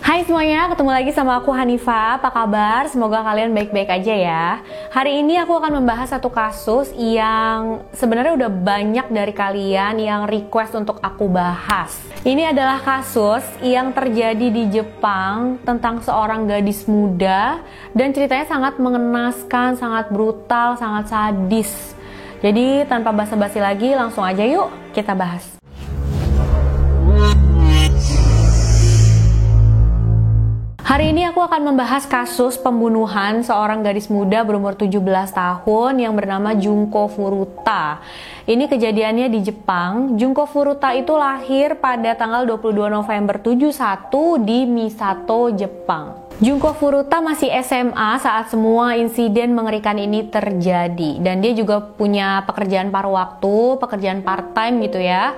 Hai semuanya, ketemu lagi sama aku Hanifa. Apa kabar? Semoga kalian baik-baik aja ya. Hari ini aku akan membahas satu kasus yang sebenarnya udah banyak dari kalian yang request untuk aku bahas. Ini adalah kasus yang terjadi di Jepang tentang seorang gadis muda dan ceritanya sangat mengenaskan, sangat brutal, sangat sadis. Jadi tanpa basa-basi lagi, langsung aja yuk kita bahas. Hari ini aku akan membahas kasus pembunuhan seorang gadis muda berumur 17 tahun yang bernama Junko Furuta. Ini kejadiannya di Jepang. Junko Furuta itu lahir pada tanggal 22 November 71 di Misato, Jepang. Junko Furuta masih SMA saat semua insiden mengerikan ini terjadi. Dan dia juga punya pekerjaan paruh waktu, pekerjaan part-time gitu ya.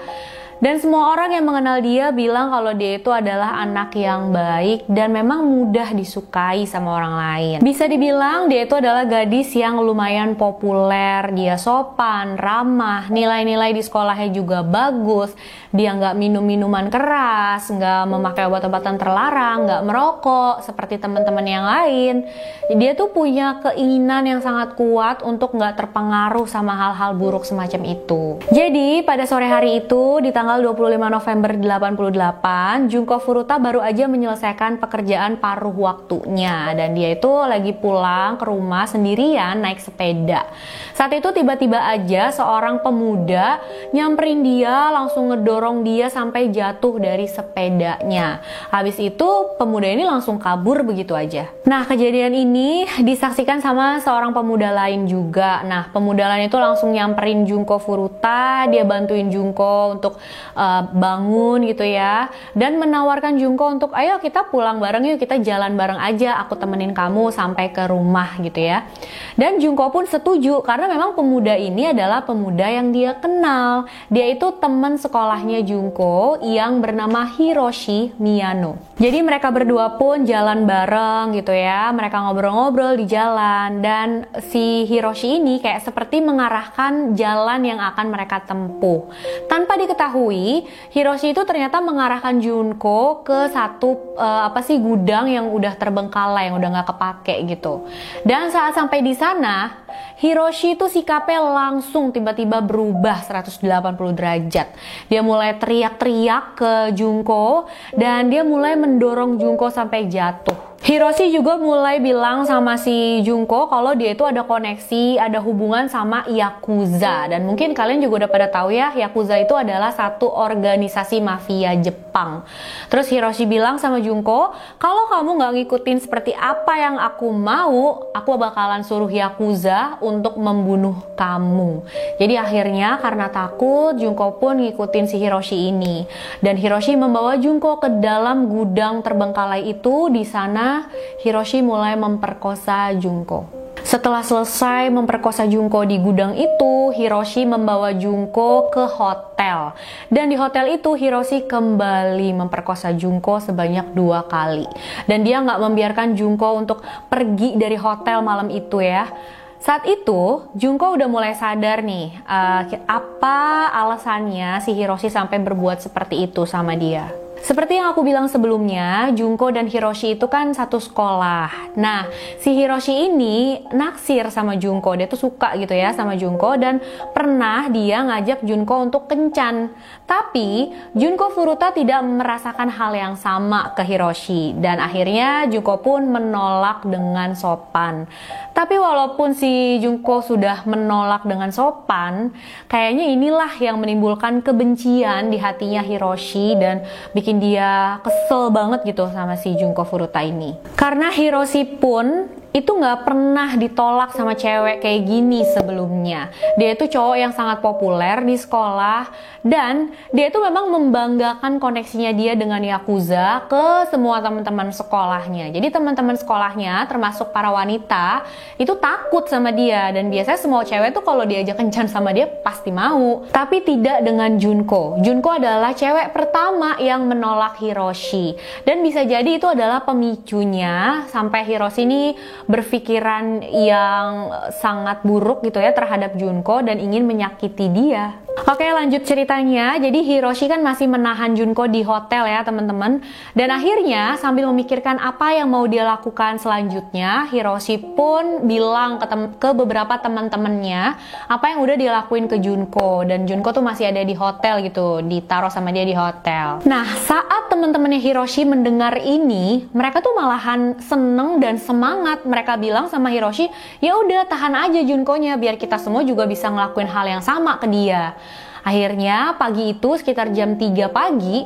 Dan semua orang yang mengenal dia bilang kalau dia itu adalah anak yang baik dan memang mudah disukai sama orang lain. Bisa dibilang dia itu adalah gadis yang lumayan populer, dia sopan, ramah, nilai-nilai di sekolahnya juga bagus, dia nggak minum minuman keras, nggak memakai obat-obatan terlarang, nggak merokok seperti teman-teman yang lain. Dia tuh punya keinginan yang sangat kuat untuk nggak terpengaruh sama hal-hal buruk semacam itu. Jadi pada sore hari itu di tanggal 25 November 88, Junko Furuta baru aja menyelesaikan pekerjaan paruh waktunya dan dia itu lagi pulang ke rumah sendirian naik sepeda. Saat itu tiba-tiba aja seorang pemuda nyamperin dia, langsung ngedorong dia sampai jatuh dari sepedanya. Habis itu pemuda ini langsung kabur begitu aja. Nah, kejadian ini disaksikan sama seorang pemuda lain juga. Nah, pemuda lain itu langsung nyamperin Junko Furuta, dia bantuin Junko untuk bangun gitu ya, dan menawarkan Junko untuk ayo kita pulang bareng yuk, kita jalan bareng aja, aku temenin kamu sampai ke rumah gitu ya. Dan Junko pun setuju karena memang pemuda ini adalah pemuda yang dia kenal. Dia itu teman sekolahnya Junko yang bernama Hiroshi Miyano. Jadi mereka berdua pun jalan bareng gitu ya, mereka ngobrol-ngobrol di jalan dan si Hiroshi ini kayak seperti mengarahkan jalan yang akan mereka tempuh. Tanpa diketahui, Hiroshi itu ternyata mengarahkan Junko ke satu gudang yang udah terbengkalai, yang udah nggak kepake gitu. Dan saat sampai di sana, Hiroshi itu sikapnya langsung tiba-tiba berubah 180 derajat. Dia mulai teriak-teriak ke Junko dan dia mulai mendorong Junko sampai jatuh. Hiroshi juga mulai bilang sama si Junko kalau dia itu ada koneksi, ada hubungan sama Yakuza. Dan mungkin kalian juga udah pada tahu ya, Yakuza itu adalah satu organisasi mafia Jepang. Terus Hiroshi bilang sama Junko, kalau kamu nggak ngikutin seperti apa yang aku mau, aku bakalan suruh Yakuza untuk membunuh kamu. Jadi akhirnya karena takut, Junko pun ngikutin si Hiroshi ini. Dan Hiroshi membawa Junko ke dalam gudang terbengkalai itu. Di sana Hiroshi mulai memperkosa Junko. Setelah selesai memperkosa Junko di gudang itu, Hiroshi membawa Junko ke hotel. Dan di hotel itu Hiroshi kembali memperkosa Junko sebanyak 2 kali. Dan dia nggak membiarkan Junko untuk pergi dari hotel malam itu ya. Saat itu, Junko udah mulai sadar nih, apa alasannya si Hiroshi sampai berbuat seperti itu sama dia. Seperti yang aku bilang sebelumnya, Junko dan Hiroshi itu kan satu sekolah. Nah, si Hiroshi ini naksir sama Junko, dia tuh suka gitu ya sama Junko dan pernah dia ngajak Junko untuk kencan. Tapi, Junko Furuta tidak merasakan hal yang sama ke Hiroshi dan akhirnya Junko pun menolak dengan sopan. Tapi walaupun si Junko sudah menolak dengan sopan, kayaknya inilah yang menimbulkan kebencian di hatinya Hiroshi dan bikin dia kesel banget gitu sama si Junko Furuta ini. Karena Hiroshi pun itu nggak pernah ditolak sama cewek kayak gini sebelumnya. Dia itu cowok yang sangat populer di sekolah dan dia itu memang membanggakan koneksinya dia dengan Yakuza ke semua teman-teman sekolahnya. Jadi teman-teman sekolahnya termasuk para wanita itu takut sama dia dan biasanya semua cewek tuh kalau diajak kencan sama dia pasti mau. Tapi tidak dengan Junko. Junko adalah cewek pertama yang menolak Hiroshi dan bisa jadi itu adalah pemicunya sampai Hiroshi ini berpikiran yang sangat buruk gitu ya terhadap Junko dan ingin menyakiti dia. Oke, lanjut ceritanya. Jadi Hiroshi kan masih menahan Junko di hotel ya teman-teman. Dan akhirnya sambil memikirkan apa yang mau dia lakukan selanjutnya, Hiroshi pun bilang ke beberapa teman-temannya apa yang udah dilakuin ke Junko. Dan Junko tuh masih ada di hotel gitu, ditaruh sama dia di hotel. Nah, saat teman-temannya Hiroshi mendengar ini, mereka tuh malahan seneng dan semangat. Mereka bilang sama Hiroshi, ya udah tahan aja Junko-nya biar kita semua juga bisa ngelakuin hal yang sama ke dia. Akhirnya pagi itu sekitar jam 3 pagi,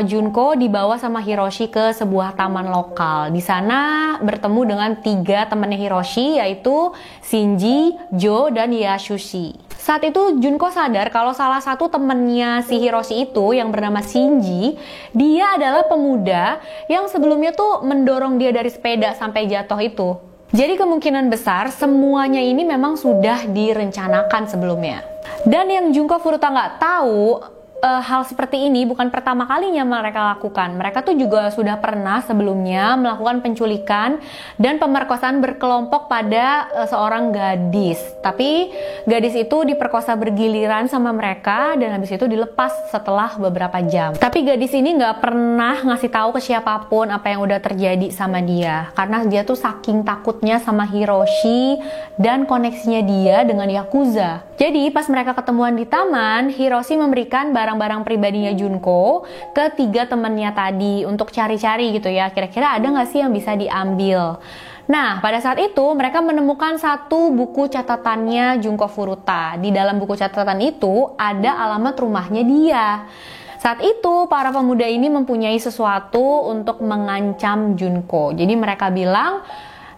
Junko dibawa sama Hiroshi ke sebuah taman lokal. Di sana bertemu dengan 3 temannya Hiroshi, yaitu Shinji, Jo, dan Yasushi. Saat itu Junko sadar kalau salah satu temennya si Hiroshi itu yang bernama Shinji, dia adalah pemuda yang sebelumnya tuh mendorong dia dari sepeda sampai jatuh itu. Jadi kemungkinan besar semuanya ini memang sudah direncanakan sebelumnya. Dan yang Junko Furuta nggak tahu, hal seperti ini bukan pertama kalinya mereka lakukan. Mereka tuh juga sudah pernah sebelumnya melakukan penculikan dan pemerkosaan berkelompok pada seorang gadis. Tapi gadis itu diperkosa bergiliran sama mereka dan habis itu dilepas setelah beberapa jam. Tapi gadis ini nggak pernah ngasih tahu ke siapapun apa yang udah terjadi sama dia. Karena dia tuh saking takutnya sama Hiroshi dan koneksinya dia dengan Yakuza. Jadi pas mereka ketemuan di taman, Hiroshi memberikan barang-barang pribadinya Junko ke 3 temannya tadi untuk cari-cari gitu ya, kira-kira ada nggak sih yang bisa diambil. Nah, pada saat itu mereka menemukan satu buku catatannya Junko Furuta. Di dalam buku catatan itu ada alamat rumahnya dia. Saat itu para pemuda ini mempunyai sesuatu untuk mengancam Junko. Jadi mereka bilang,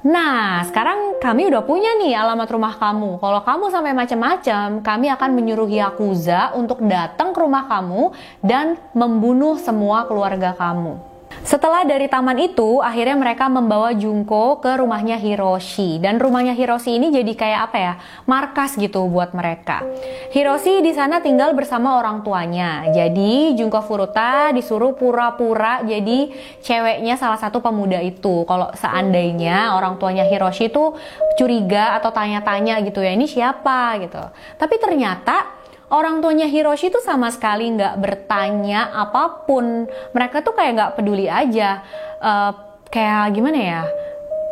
nah, sekarang kami udah punya nih alamat rumah kamu. Kalau kamu sampai macam-macam, kami akan menyuruh Yakuza untuk datang ke rumah kamu dan membunuh semua keluarga kamu. Setelah dari taman itu, akhirnya mereka membawa Junko ke rumahnya Hiroshi. Dan rumahnya Hiroshi ini jadi kayak apa ya? Markas gitu buat mereka. Hiroshi di sana tinggal bersama orang tuanya. Jadi Junko Furuta disuruh pura-pura jadi ceweknya salah satu pemuda itu. Kalau seandainya orang tuanya Hiroshi itu curiga atau tanya-tanya gitu ya, ini siapa gitu. Tapi ternyata orang tuanya Hiroshi tuh sama sekali nggak bertanya apapun. Mereka tuh kayak nggak peduli aja. Kayak gimana ya?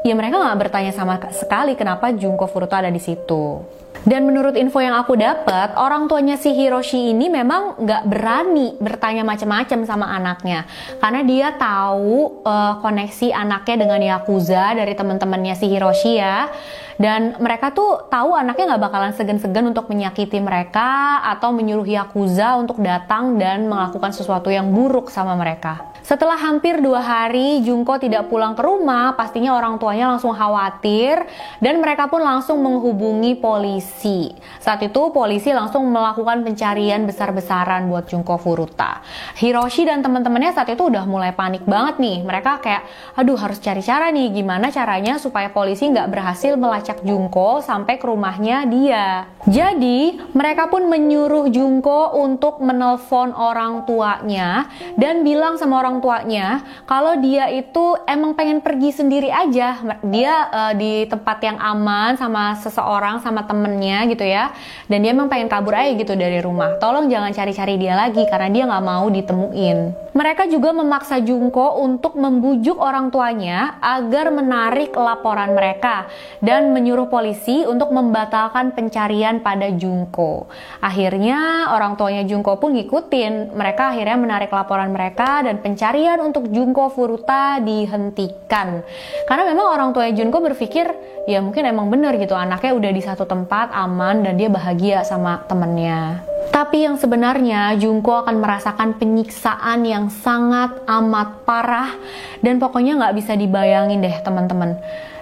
Ya mereka nggak bertanya sama sekali kenapa Junko Furuta ada di situ. Dan menurut info yang aku dapat, orang tuanya si Hiroshi ini memang nggak berani bertanya macam-macam sama anaknya. Karena dia tahu koneksi anaknya dengan Yakuza dari teman-temannya si Hiroshi ya. Dan mereka tuh tahu anaknya nggak bakalan segan-segan untuk menyakiti mereka atau menyuruh Yakuza untuk datang dan melakukan sesuatu yang buruk sama mereka. Setelah hampir 2 hari Junko tidak pulang ke rumah, pastinya orang tuanya langsung khawatir dan mereka pun langsung menghubungi polisi. Saat itu polisi langsung melakukan pencarian besar-besaran buat Junko Furuta. Hiroshi dan teman-temannya saat itu udah mulai panik banget nih. Mereka kayak, aduh harus cari cara nih, gimana caranya supaya polisi nggak berhasil melacak Junko sampai ke rumahnya dia. Jadi mereka pun menyuruh Junko untuk menelpon orang tuanya dan bilang sama orang tuanya kalau dia itu emang pengen pergi sendiri aja. Dia di tempat yang aman sama seseorang, sama temennya gitu ya. Dan dia emang pengen kabur aja gitu dari rumah. Tolong jangan cari-cari dia lagi karena dia nggak mau ditemuin. Mereka juga memaksa Junko untuk membujuk orang tuanya agar menarik laporan mereka dan menyuruh polisi untuk membatalkan pencarian pada Junko. Akhirnya orang tuanya Junko pun ngikutin. Mereka akhirnya menarik laporan mereka dan pencarian untuk Junko Furuta dihentikan. Karena memang orang tuanya Junko berpikir, ya mungkin emang bener gitu anaknya udah di satu tempat aman dan dia bahagia sama temennya. Tapi yang sebenarnya Junko akan merasakan penyiksaan yang sangat amat parah dan pokoknya nggak bisa dibayangin deh teman-teman.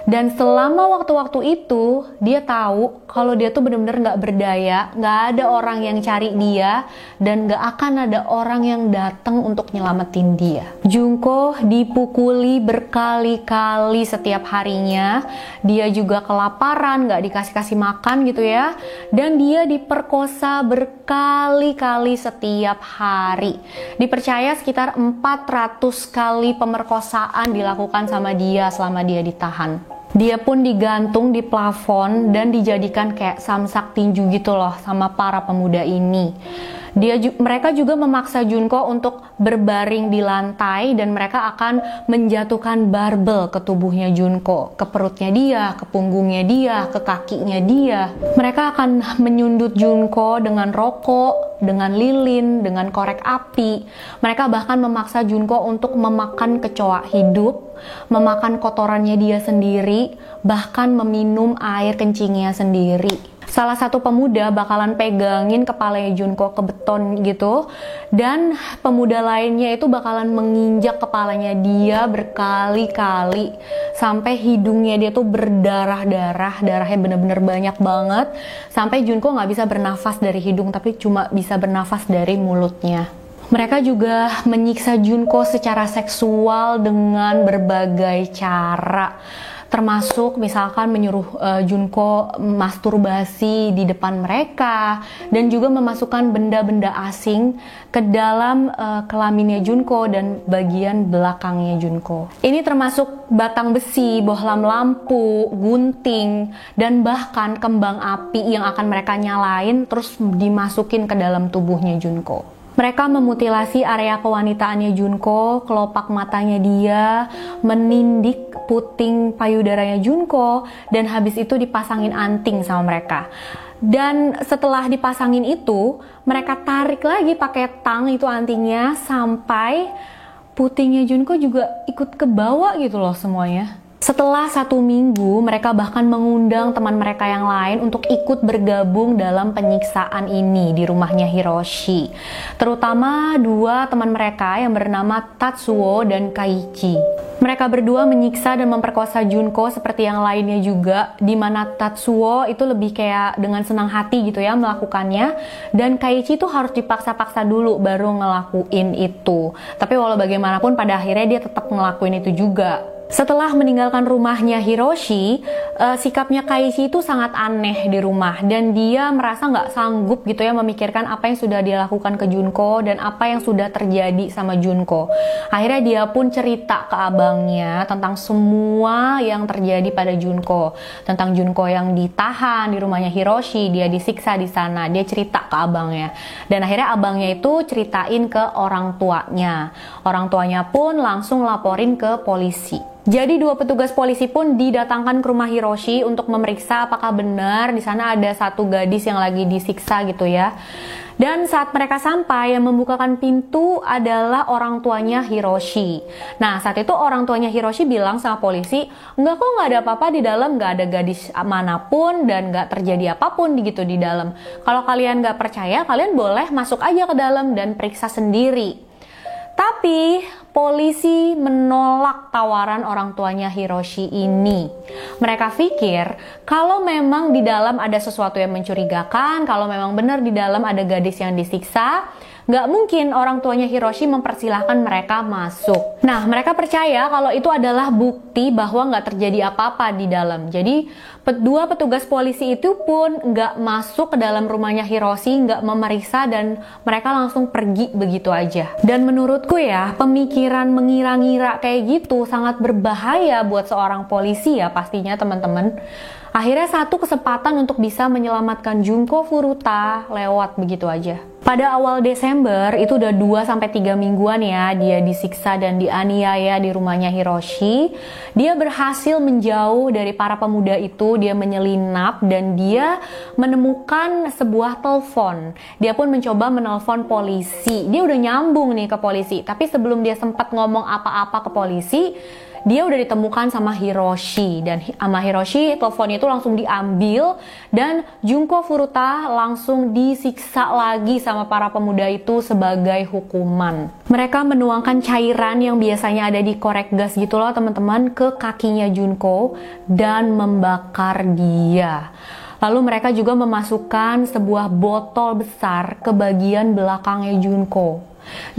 Dan selama waktu-waktu itu dia tahu kalau dia tuh benar-benar nggak berdaya, nggak ada orang yang cari dia dan nggak akan ada orang yang datang untuk nyelamatin dia. Junko dipukuli berkali-kali setiap harinya, dia juga kelaparan, nggak dikasih-kasih makan gitu ya, dan dia diperkosa berkali-kali setiap hari. Dipercaya sekitar 400 kali pemerkosaan dilakukan sama dia selama dia ditahan. Dia pun digantung di plafon dan dijadikan kayak samsak tinju gitu loh sama para pemuda ini. Mereka juga memaksa Junko untuk berbaring di lantai dan mereka akan menjatuhkan barbel ke tubuhnya Junko, ke perutnya dia, ke punggungnya dia, ke kakinya dia. Mereka akan menyundut Junko dengan rokok, dengan lilin, dengan korek api. Mereka bahkan memaksa Junko untuk memakan kecoa hidup, memakan kotorannya dia sendiri, bahkan meminum air kencingnya sendiri. Salah satu pemuda bakalan pegangin kepalanya Junko ke beton gitu, dan pemuda lainnya itu bakalan menginjak kepalanya dia berkali-kali sampai hidungnya dia tuh berdarah-darah, darahnya bener-bener banyak banget, sampai Junko nggak bisa bernafas dari hidung tapi cuma bisa bernafas dari mulutnya. Mereka juga menyiksa Junko secara seksual dengan berbagai cara, termasuk misalkan menyuruh Junko masturbasi di depan mereka dan juga memasukkan benda-benda asing ke dalam kelaminnya Junko dan bagian belakangnya Junko. Ini termasuk batang besi, bohlam lampu, gunting, dan bahkan kembang api yang akan mereka nyalain terus dimasukin ke dalam tubuhnya Junko. Mereka memutilasi area kewanitaannya Junko, kelopak matanya dia, menindik puting payudaranya Junko, dan habis itu dipasangin anting sama mereka. Dan setelah dipasangin itu, mereka tarik lagi pakai tang itu antingnya sampai putingnya Junko juga ikut ke bawah gitu loh semuanya. Setelah 1 minggu, mereka bahkan mengundang teman mereka yang lain untuk ikut bergabung dalam penyiksaan ini di rumahnya Hiroshi. Terutama 2 teman mereka yang bernama Tatsuo dan Kaichi. Mereka berdua menyiksa dan memperkosa Junko seperti yang lainnya juga, di mana Tatsuo itu lebih kayak dengan senang hati gitu ya melakukannya, dan Kaichi itu harus dipaksa-paksa dulu baru ngelakuin itu. Tapi walau bagaimanapun pada akhirnya dia tetap ngelakuin itu juga. Setelah meninggalkan rumahnya Hiroshi, sikapnya Kaichi itu sangat aneh di rumah dan dia merasa nggak sanggup gitu ya memikirkan apa yang sudah dia lakukan ke Junko dan apa yang sudah terjadi sama Junko. Akhirnya dia pun cerita ke abangnya tentang semua yang terjadi pada Junko, tentang Junko yang ditahan di rumahnya Hiroshi, dia disiksa di sana. Dia cerita ke abangnya dan akhirnya abangnya itu ceritain ke orang tuanya. Orang tuanya pun langsung laporin ke polisi. Jadi 2 petugas polisi pun didatangkan ke rumah Hiroshi untuk memeriksa apakah benar di sana ada 1 gadis yang lagi disiksa gitu ya. Dan saat mereka sampai, yang membukakan pintu adalah orang tuanya Hiroshi. Nah, saat itu orang tuanya Hiroshi bilang sama polisi, enggak kok, nggak ada apa-apa di dalam, nggak ada gadis manapun dan nggak terjadi apapun gitu di dalam. Kalau kalian nggak percaya, kalian boleh masuk aja ke dalam dan periksa sendiri. Tapi polisi menolak tawaran orang tuanya Hiroshi ini. Mereka pikir kalau memang di dalam ada sesuatu yang mencurigakan, kalau memang benar di dalam ada gadis yang disiksa, nggak mungkin orang tuanya Hiroshi mempersilahkan mereka masuk. Nah, mereka percaya kalau itu adalah bukti bahwa nggak terjadi apa-apa di dalam. Jadi 2 petugas polisi itu pun nggak masuk ke dalam rumahnya Hiroshi, nggak memeriksa, dan mereka langsung pergi begitu aja. Dan menurutku ya, pemikiran mengira-ngira kayak gitu sangat berbahaya buat seorang polisi ya pastinya teman-teman. Akhirnya satu kesempatan untuk bisa menyelamatkan Junko Furuta lewat begitu aja. Pada awal Desember, itu udah 2-3 mingguan ya, dia disiksa dan dianiaya di rumahnya Hiroshi. Dia berhasil menjauh dari para pemuda itu, dia menyelinap dan dia menemukan sebuah telepon. Dia pun mencoba menelpon polisi. Dia udah nyambung nih ke polisi, tapi sebelum dia sempat ngomong apa-apa ke polisi, dia udah ditemukan sama Hiroshi, dan sama Hiroshi teleponnya itu langsung diambil dan Junko Furuta langsung disiksa lagi sama para pemuda itu sebagai hukuman. Mereka menuangkan cairan yang biasanya ada di korek gas gitu loh teman-teman ke kakinya Junko dan membakar dia. Lalu mereka juga memasukkan sebuah botol besar ke bagian belakangnya Junko.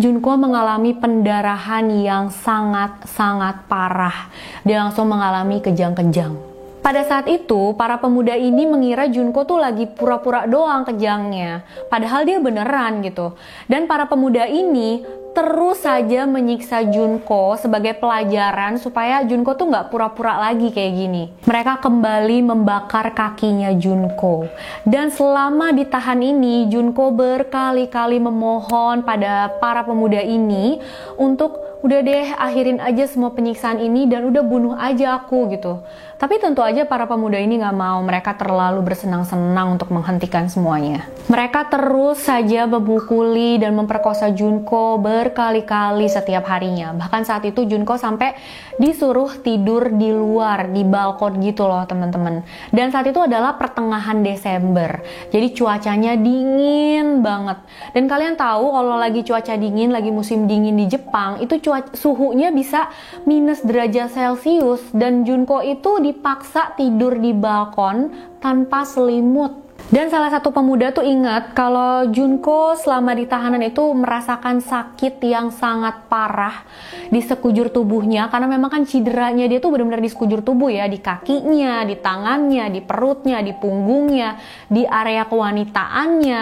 Junko mengalami pendarahan yang sangat-sangat parah. Dia langsung mengalami kejang-kejang. Pada saat itu, para pemuda ini mengira Junko tuh lagi pura-pura doang kejangnya. Padahal dia beneran gitu. Dan para pemuda ini terus saja menyiksa Junko sebagai pelajaran supaya Junko tuh nggak pura-pura lagi kayak gini. Mereka kembali membakar kakinya Junko. Dan selama ditahan ini, Junko berkali-kali memohon pada para pemuda ini untuk udah deh akhirin aja semua penyiksaan ini dan udah bunuh aja aku gitu. Tapi tentu aja para pemuda ini nggak mau, mereka terlalu bersenang-senang untuk menghentikan semuanya. Mereka terus saja memukuli dan memperkosa Junko berkali-kali setiap harinya. Bahkan saat itu Junko sampai disuruh tidur di luar, di balkon gitu loh teman-teman. Dan saat itu adalah pertengahan Desember, jadi cuacanya dingin banget. Dan kalian tahu kalau lagi cuaca dingin, lagi musim dingin di Jepang, itu suhunya bisa minus derajat Celcius. Dan Junko itu dipaksa tidur di balkon tanpa selimut. Dan salah satu pemuda tuh ingat kalau Junko selama di tahanan itu merasakan sakit yang sangat parah di sekujur tubuhnya, karena memang kan cederanya dia tuh benar-benar di sekujur tubuh ya, di kakinya, di tangannya, di perutnya, di punggungnya, di area kewanitaannya.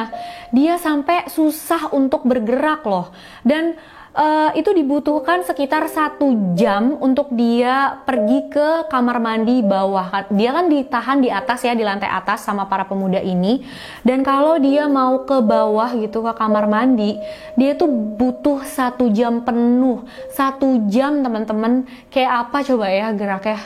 Dia sampai susah untuk bergerak loh. Dan itu dibutuhkan sekitar 1 jam untuk dia pergi ke kamar mandi bawah. Dia kan ditahan di atas ya, di lantai atas sama para pemuda ini. Dan kalau dia mau ke bawah gitu ke kamar mandi, dia tuh butuh 1 jam penuh. 1 jam teman-teman, kayak apa coba ya geraknya.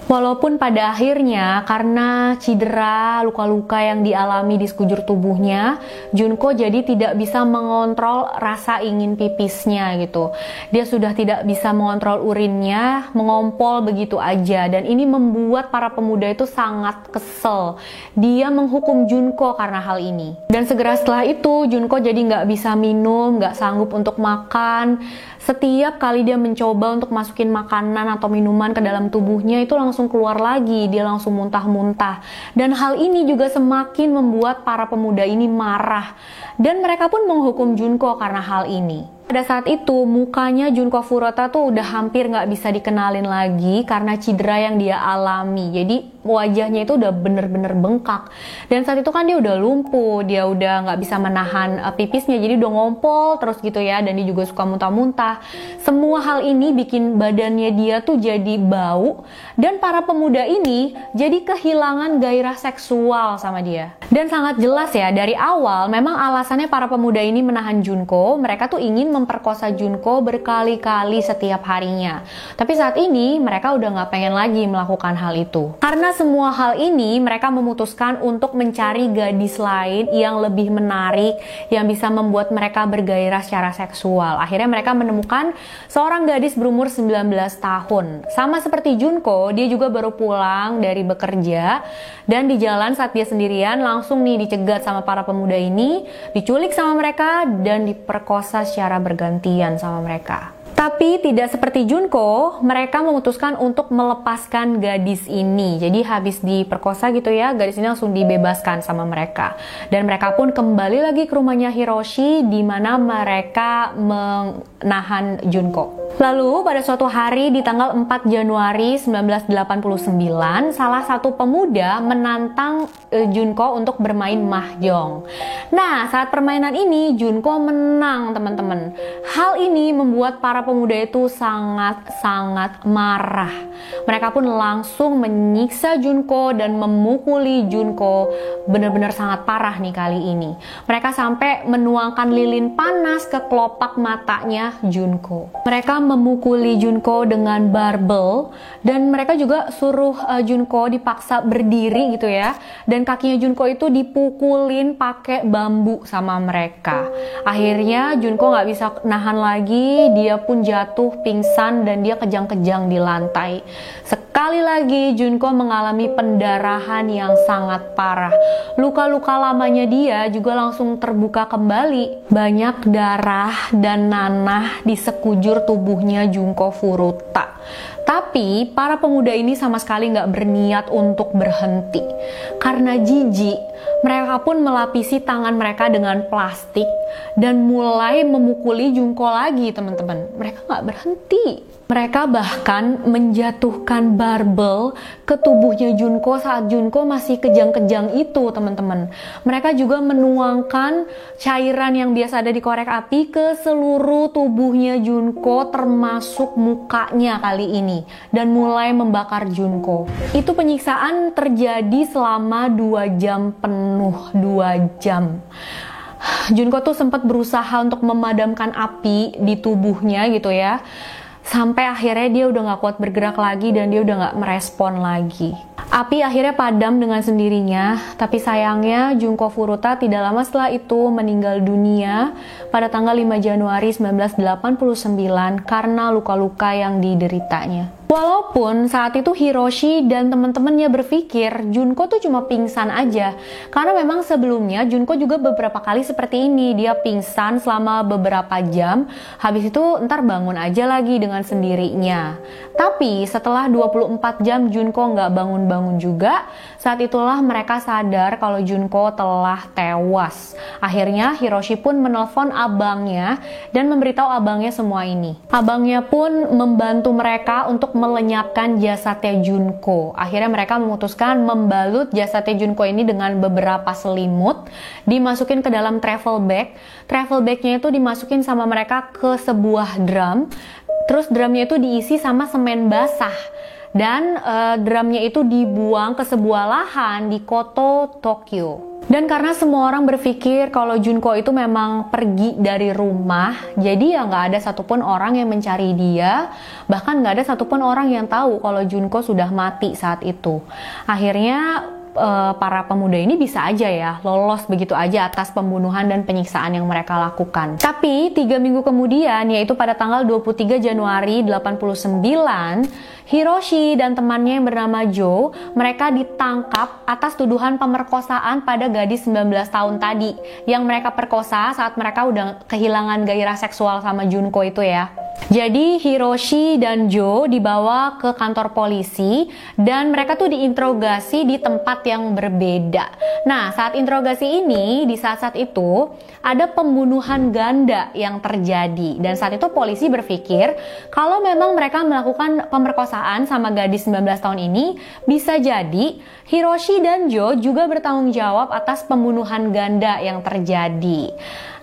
Walaupun pada akhirnya karena cedera, luka-luka yang dialami di sekujur tubuhnya, Junko jadi tidak bisa mengontrol rasa ingin pipisnya gitu. Dia sudah tidak bisa mengontrol urinnya, mengompol begitu aja. Dan ini membuat para pemuda itu sangat kesel. Dia menghukum Junko karena hal ini. Dan segera setelah itu, Junko jadi nggak bisa minum, nggak sanggup untuk makan. Setiap kali dia mencoba untuk masukin makanan atau minuman ke dalam tubuhnya, itu langsung keluar lagi, dia langsung muntah-muntah. Dan hal ini juga semakin membuat para pemuda ini marah. Dan mereka pun menghukum Junko karena hal ini. Pada saat itu, mukanya Junko Furuta tuh udah hampir nggak bisa dikenalin lagi karena cedera yang dia alami. Jadi wajahnya itu udah bener-bener bengkak. Dan saat itu kan dia udah lumpuh, dia udah nggak bisa menahan pipisnya, jadi udah ngompol terus gitu ya. Dan dia juga suka muntah-muntah. Semua hal ini bikin badannya dia tuh jadi bau. Dan para pemuda ini jadi kehilangan gairah seksual sama dia. Dan sangat jelas ya, dari awal memang alasannya para pemuda ini menahan Junko, mereka tuh ingin memperkosa Junko berkali-kali setiap harinya. Tapi saat ini mereka udah nggak pengen lagi melakukan hal itu. Karena semua hal ini, mereka memutuskan untuk mencari gadis lain yang lebih menarik, yang bisa membuat mereka bergairah secara seksual. Akhirnya mereka menemukan seorang gadis berumur 19 tahun. Sama seperti Junko, dia juga baru pulang dari bekerja, dan di jalan saat dia sendirian langsung nih dicegat sama para pemuda ini, diculik sama mereka, dan diperkosa secara bergantian sama mereka. Tapi tidak seperti Junko, mereka memutuskan untuk melepaskan gadis ini. Jadi habis diperkosa gitu ya, gadis ini langsung dibebaskan sama mereka. Dan mereka pun kembali lagi ke rumahnya Hiroshi, di mana mereka menahan Junko. Lalu pada suatu hari di tanggal 4 Januari 1989, salah satu pemuda menantang Junko untuk bermain mahjong. Nah, saat permainan ini Junko menang, teman-teman. Hal ini membuat para pemuda itu sangat-sangat marah. Mereka pun langsung menyiksa Junko dan memukuli Junko benar-benar sangat parah nih kali ini. Mereka sampai menuangkan lilin panas ke kelopak matanya Junko. Mereka memukuli Junko dengan barbel, dan mereka juga suruh Junko dipaksa berdiri gitu ya. Dan kakinya Junko itu dipukulin pakai bambu sama mereka. Akhirnya Junko nggak bisa nahan lagi, dia pun jatuh pingsan dan dia kejang-kejang di lantai. Sekali lagi Junko mengalami pendarahan yang sangat parah. Luka-luka lamanya dia juga langsung terbuka kembali. Banyak darah dan nanah di sekujur tubuhnya Junko Furuta. Tapi para pemuda ini sama sekali nggak berniat untuk berhenti. Karena jijik, mereka pun melapisi tangan mereka dengan plastik dan mulai memukuli Junko lagi, teman-teman. mereka nggak berhenti. Mereka bahkan menjatuhkan barbel ke tubuhnya Junko saat Junko masih kejang-kejang itu, teman-teman. Mereka juga menuangkan cairan yang biasa ada di korek api ke seluruh tubuhnya Junko, termasuk mukanya kali ini, dan mulai membakar Junko. Itu penyiksaan terjadi selama 2 jam penuh, 2 jam. Junko tuh sempat berusaha untuk memadamkan api di tubuhnya gitu ya. Sampai akhirnya dia udah gak kuat bergerak lagi dan dia udah gak merespon lagi. Api akhirnya padam dengan sendirinya, tapi sayangnya Junko Furuta tidak lama setelah itu meninggal dunia pada tanggal 5 Januari 1989 karena luka-luka yang dideritanya. Walaupun saat itu Hiroshi dan teman-temannya berpikir Junko tuh cuma pingsan aja, karena memang sebelumnya Junko juga beberapa kali seperti ini, dia pingsan selama beberapa jam, habis itu ntar bangun aja lagi dengan sendirinya. Tapi setelah 24 jam Junko nggak bangun-bangun juga, saat itulah mereka sadar kalau Junko telah tewas. Akhirnya Hiroshi pun menelpon abangnya dan memberitahu abangnya semua ini. Abangnya pun membantu mereka untuk melenyapkan jasadnya Junko. Akhirnya mereka memutuskan membalut jasadnya Junko ini dengan beberapa selimut, dimasukin ke dalam travel bag. Travel bagnya itu dimasukin sama mereka ke sebuah drum. Terus drumnya itu diisi sama semen basah. Dan drumnya itu dibuang ke sebuah lahan di Koto, Tokyo. Dan karena semua orang berpikir kalau Junko itu memang pergi dari rumah, jadi ya nggak ada satupun orang yang mencari dia, bahkan nggak ada satupun orang yang tahu kalau Junko sudah mati saat itu. Akhirnya para pemuda ini bisa aja ya lolos begitu aja atas pembunuhan dan penyiksaan yang mereka lakukan. Tapi 3 minggu kemudian, yaitu pada tanggal 23 Januari 89, Hiroshi dan temannya yang bernama Jo, mereka ditangkap atas tuduhan pemerkosaan pada gadis 19 tahun tadi yang mereka perkosa saat mereka udah kehilangan gairah seksual sama Junko itu ya. Jadi Hiroshi dan Jo dibawa ke kantor polisi dan mereka tuh diinterogasi di tempat yang berbeda. Nah, saat interogasi ini, di saat-saat itu ada pembunuhan ganda yang terjadi. Dan saat itu polisi berpikir kalau memang mereka melakukan pemerkosaan sama gadis 19 tahun ini, bisa jadi Hiroshi dan Jo juga bertanggung jawab atas pembunuhan ganda yang terjadi.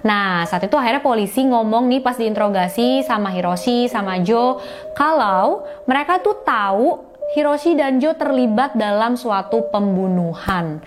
Nah, saat itu akhirnya polisi ngomong nih pas diinterogasi sama Hiroshi sama Jo, kalau mereka tuh tahu Hiroshi dan Jo terlibat dalam suatu pembunuhan.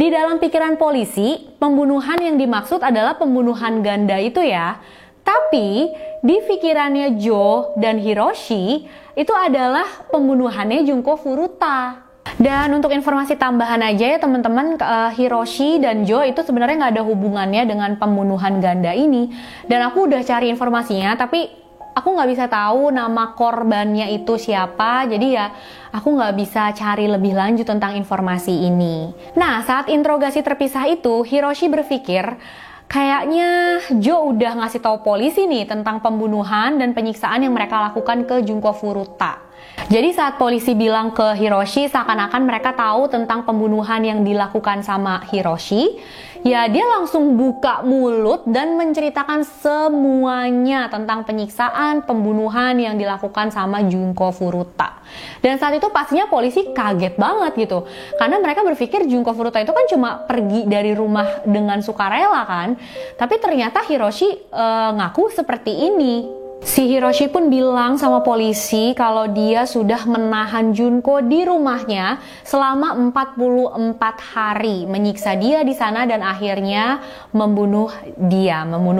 Di dalam pikiran polisi, pembunuhan yang dimaksud adalah pembunuhan ganda itu ya. Tapi di pikirannya Jo dan Hiroshi, itu adalah pembunuhannya Junko Furuta. Dan untuk informasi tambahan aja ya teman-teman, Hiroshi dan Jo itu sebenarnya nggak ada hubungannya dengan pembunuhan ganda ini. Dan aku udah cari informasinya, tapi aku nggak bisa tahu nama korbannya itu siapa. Jadi ya aku nggak bisa cari lebih lanjut tentang informasi ini. Nah, saat interogasi terpisah itu, Hiroshi berpikir kayaknya Jo udah ngasih tahu polisi nih tentang pembunuhan dan penyiksaan yang mereka lakukan ke Junko Furuta. Jadi saat polisi bilang ke Hiroshi seakan-akan mereka tahu tentang pembunuhan yang dilakukan sama Hiroshi, ya dia langsung buka mulut dan menceritakan semuanya tentang penyiksaan, pembunuhan yang dilakukan sama Junko Furuta. Dan saat itu pastinya polisi kaget banget gitu, karena mereka berpikir Junko Furuta itu kan cuma pergi dari rumah dengan sukarela kan, tapi ternyata Hiroshi ngaku seperti ini. Si Hiroshi pun bilang sama polisi kalau dia sudah menahan Junko di rumahnya selama 44 hari, menyiksa dia di sana dan akhirnya membunuh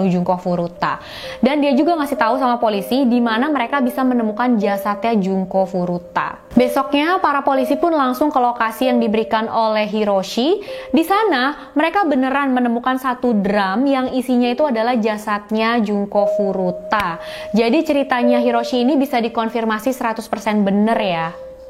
Junko Furuta. Dan dia juga ngasih tahu sama polisi di mana mereka bisa menemukan jasadnya Junko Furuta. Besoknya para polisi pun langsung ke lokasi yang diberikan oleh Hiroshi. Di sana mereka beneran menemukan satu drum yang isinya itu adalah jasadnya Junko Furuta. Jadi ceritanya Hiroshi ini bisa dikonfirmasi 100% bener ya.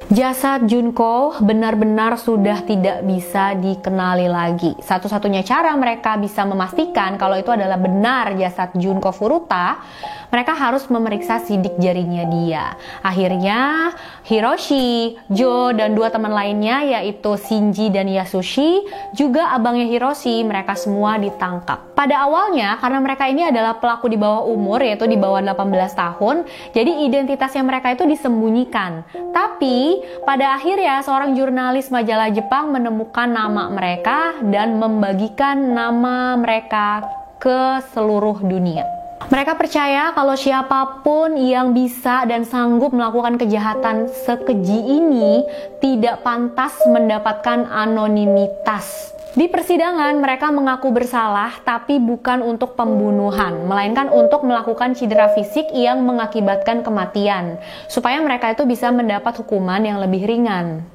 Jasad Junko benar-benar sudah tidak bisa dikenali lagi. Satu-satunya cara mereka bisa memastikan kalau itu adalah benar jasad Junko Furuta, mereka harus memeriksa sidik jarinya dia. Akhirnya Hiroshi, Jo, dan dua teman lainnya yaitu Shinji dan Yasushi, juga abangnya Hiroshi, mereka semua ditangkap. Pada awalnya karena mereka ini adalah pelaku di bawah umur, yaitu di bawah 18 tahun, jadi identitasnya mereka itu disembunyikan. Tapi pada akhirnya seorang jurnalis majalah Jepang menemukan nama mereka dan membagikan nama mereka ke seluruh dunia. Mereka percaya kalau siapapun yang bisa dan sanggup melakukan kejahatan sekeji ini tidak pantas mendapatkan anonimitas. Di persidangan mereka mengaku bersalah tapi bukan untuk pembunuhan, melainkan untuk melakukan cedera fisik yang mengakibatkan kematian, supaya mereka itu bisa mendapat hukuman yang lebih ringan.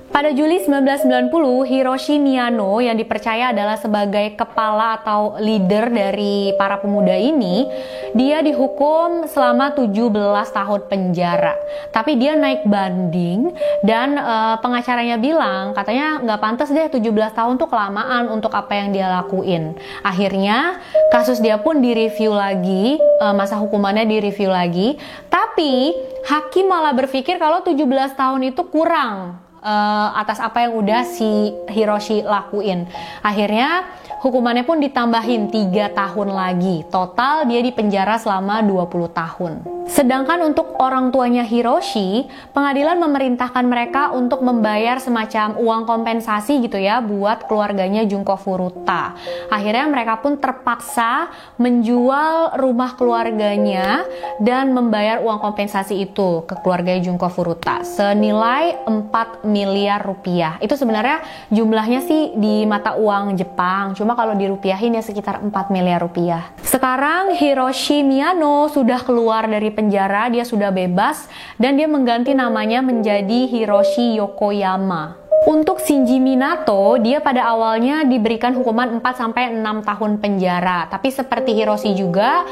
Pada Juli 1990, Hiroshi Miyano yang dipercaya adalah sebagai kepala atau leader dari para pemuda ini, dia dihukum selama 17 tahun penjara. Tapi dia naik banding dan pengacaranya bilang katanya nggak pantas deh 17 tahun tuh kelamaan untuk apa yang dia lakuin. Akhirnya kasus dia pun direview lagi, masa hukumannya direview lagi, tapi hakim malah berpikir kalau 17 tahun itu kurang atas apa yang udah si Hiroshi lakuin. Akhirnya hukumannya pun ditambahin 3 tahun lagi. Total dia dipenjara selama 20 tahun. Sedangkan untuk orang tuanya Hiroshi, pengadilan memerintahkan mereka untuk membayar semacam uang kompensasi gitu ya buat keluarganya Junko Furuta. Akhirnya mereka pun terpaksa menjual rumah keluarganya dan membayar uang kompensasi itu ke keluarga Junko Furuta senilai 4 miliar rupiah. Itu sebenarnya jumlahnya sih di mata uang Jepang, cuma kalau dirupiahin ya sekitar 4 miliar rupiah. Sekarang Hiroshi Miyano sudah keluar dari penjara, dia sudah bebas dan dia mengganti namanya menjadi Hiroshi Yokoyama. Untuk Shinji Minato, dia pada awalnya diberikan hukuman 4-6 tahun penjara. Tapi seperti Hiroshi juga,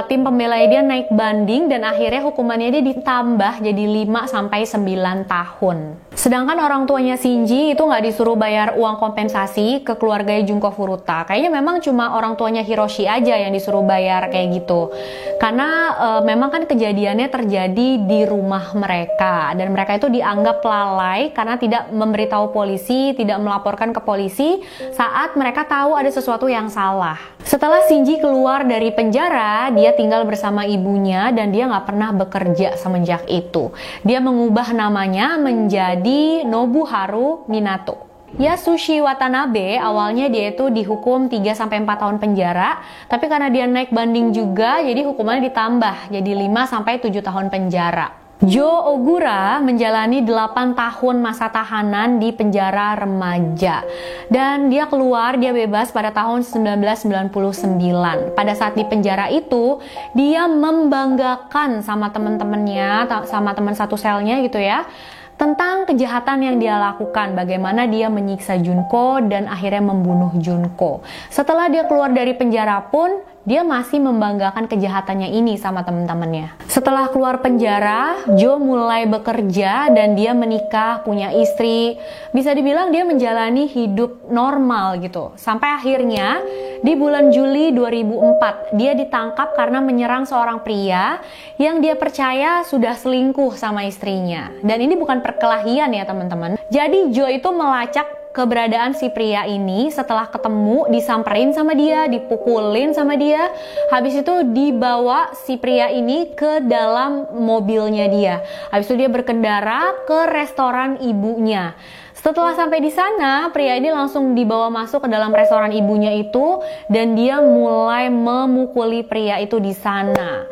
tim pembela dia naik banding dan akhirnya hukumannya dia ditambah jadi 5-9 tahun. Sedangkan orang tuanya Shinji itu nggak disuruh bayar uang kompensasi ke keluarga Junko Furuta. Kayaknya memang cuma orang tuanya Hiroshi aja yang disuruh bayar kayak gitu. Karena memang kan kejadiannya terjadi di rumah mereka. Dan mereka itu dianggap lalai karena tidak memberitahu polisi, tidak melaporkan ke polisi saat mereka tahu ada sesuatu yang salah. Setelah Shinji keluar dari penjara, dia tinggal bersama ibunya dan dia nggak pernah bekerja semenjak itu. Dia mengubah namanya menjadi Nobuharu Minato. Yasushi Watanabe awalnya dia itu dihukum 3-4 tahun penjara, tapi karena dia naik banding juga jadi hukumannya ditambah jadi 5-7 tahun penjara. Jo Ogura menjalani 8 tahun masa tahanan di penjara remaja dan dia keluar, dia bebas pada tahun 1999. Pada saat di penjara itu dia membanggakan sama teman-temannya, sama teman satu selnya gitu ya, tentang kejahatan yang dia lakukan, bagaimana dia menyiksa Junko dan akhirnya membunuh Junko. Setelah dia keluar dari penjara pun, dia masih membanggakan kejahatannya ini sama teman-temannya. Setelah keluar penjara, Jo mulai bekerja dan dia menikah, punya istri. Bisa dibilang dia menjalani hidup normal gitu. Sampai akhirnya di bulan Juli 2004, dia ditangkap karena menyerang seorang pria yang dia percaya sudah selingkuh sama istrinya. Dan ini bukan perkelahian ya teman-teman. Jadi Jo itu melacak keberadaan si pria ini. Setelah ketemu, disamperin sama dia, dipukulin sama dia. Habis itu dibawa si pria ini ke dalam mobilnya dia. Habis itu dia berkendara ke restoran ibunya. Setelah sampai di sana, pria ini langsung dibawa masuk ke dalam restoran ibunya itu dan dia mulai memukuli pria itu di sana.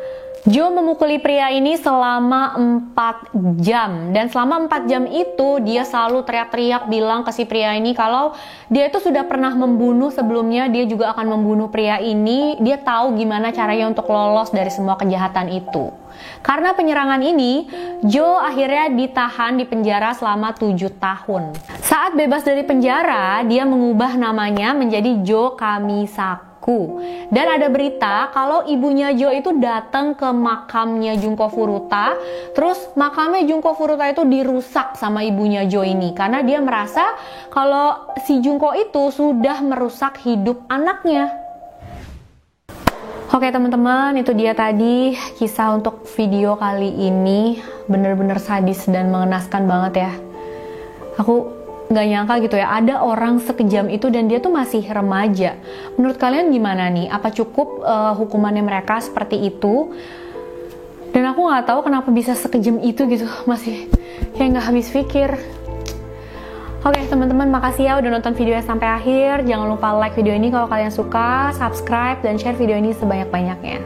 Jo memukuli pria ini selama 4 jam dan selama 4 jam itu dia selalu teriak-teriak bilang ke si pria ini kalau dia itu sudah pernah membunuh sebelumnya, dia juga akan membunuh pria ini, dia tahu gimana caranya untuk lolos dari semua kejahatan itu. Karena penyerangan ini, Jo akhirnya ditahan di penjara selama 7 tahun. Saat bebas dari penjara, dia mengubah namanya menjadi Jo Kamisaka. berlaku. Dan ada berita kalau ibunya Jo itu datang ke makamnya Junko Furuta, terus makamnya Junko Furuta itu dirusak sama ibunya Jo ini karena dia merasa kalau si Junko itu sudah merusak hidup anaknya. Oke teman-teman, itu dia tadi kisah untuk video kali ini. Bener-bener sadis dan mengenaskan banget ya. Aku nggak nyangka gitu ya, ada orang sekejam itu dan dia tuh masih remaja. Menurut kalian gimana nih? Apa cukup hukumannya mereka seperti itu? Dan aku nggak tahu kenapa bisa sekejam itu gitu, masih kayak nggak habis pikir. Oke teman-teman, makasih ya udah nonton videonya sampai akhir. Jangan lupa like video ini kalau kalian suka, subscribe, dan share video ini sebanyak-banyaknya.